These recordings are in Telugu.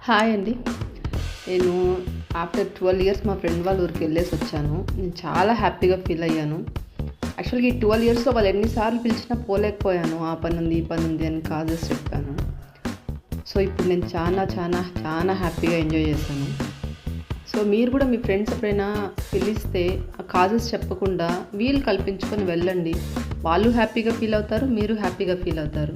హాయ్ అండి. నేను ఆఫ్టర్ 12 ఇయర్స్ మా ఫ్రెండ్ వాళ్ళ ఊరికి వెళ్ళేసి వచ్చాను. నేను చాలా హ్యాపీగా ఫీల్ అయ్యాను. యాక్చువల్గా ఈ 12 ఇయర్స్లో వాళ్ళు ఎన్నిసార్లు పిలిచినా పోలేకపోయాను. ఆ పని ఉంది ఈ పని ఉంది అని కాజెస్ చెప్పాను. సో ఇప్పుడు నేను చాలా చాలా చాలా హ్యాపీగా ఎంజాయ్ చేశాను. సో మీరు కూడా మీ ఫ్రెండ్స్ ఎప్పుడైనా పిలిస్తే ఆ కాజెస్ చెప్పకుండా వీలు కల్పించుకొని వెళ్ళండి. వాళ్ళు హ్యాపీగా ఫీల్ అవుతారు, మీరు హ్యాపీగా ఫీల్ అవుతారు.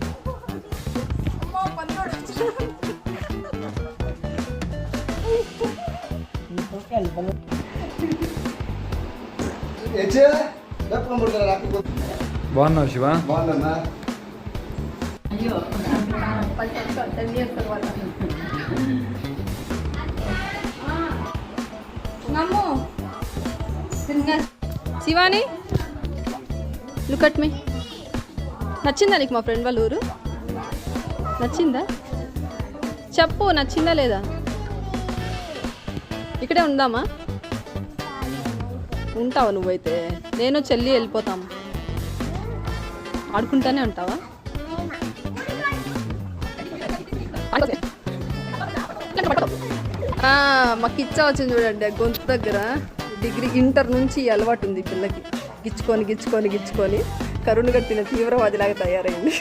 బాగున్నావు శివ? బాగుందన్నా. శివాని, లుక్ అట్ మీ. నచ్చిందా నీకు మా ఫ్రెండ్ వాళ్ళ ఊరు? నచ్చిందా? చెప్పు, నచ్చిందా లేదా? ఇక్కడే ఉందామా? ఉంటావా నువ్వైతే? నేను చెల్లి వెళ్ళిపోతాం. ఆడుకుంటానే ఉంటావా? మాకు ఇచ్చా వచ్చింది చూడండి గొంతు దగ్గర. డిగ్రీ ఇంటర్ నుంచి అలవాటు ఉంది పిల్లకి. గిచ్చుకొని గిచ్చుకొని గిచ్చుకొని కరుణ కట్టిన తీవ్రవాదిలాగా తయారైంది.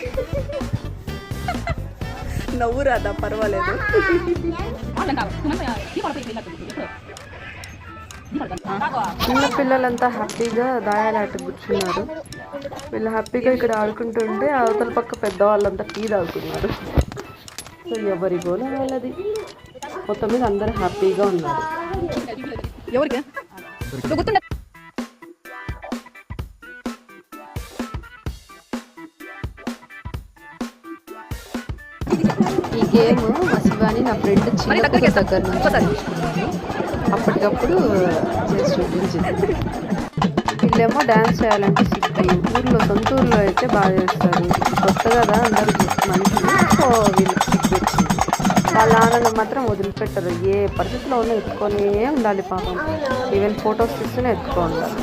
నవ్వు రాదా? పర్వాలేదు. చిన్న పిల్లలంతా హ్యాపీగా దాయాలాట కూర్చున్నారు. వీళ్ళు హ్యాపీగా ఇక్కడ ఆడుకుంటుంటే అవతల పక్క పెద్దవాళ్ళంతా టీ తాగుతున్నారు. సో ఎవరి గోలు వాళ్ళది. మొత్తం మీద అందరూ హ్యాపీగా ఉన్నారు. ఎవరికి ఈ గేమ్ మా శివాని నా ఫ్రెండ్ చిన్న దగ్గర నుంచి అప్పటికప్పుడు చేసి చూపించింది. వీళ్ళేమో డ్యాన్స్ చేయాలంటే సిగ్గు. ఊర్లో సొంత ఊర్లో అయితే బాగా చేస్తారు. కొత్త కదా అందరూ మనుషులు. సో వీళ్ళకి సిగ్గు వచ్చింది. వాళ్ళ నాన్నలు మాత్రం వదిలిపెట్టరు. ఏ పరిస్థితిలో ఉన్నా ఎత్తుకొనే ఉండాలి పాపం. ఈవెన్ ఫొటోస్ తీస్తూనే ఎత్తుకో ఉండాలి.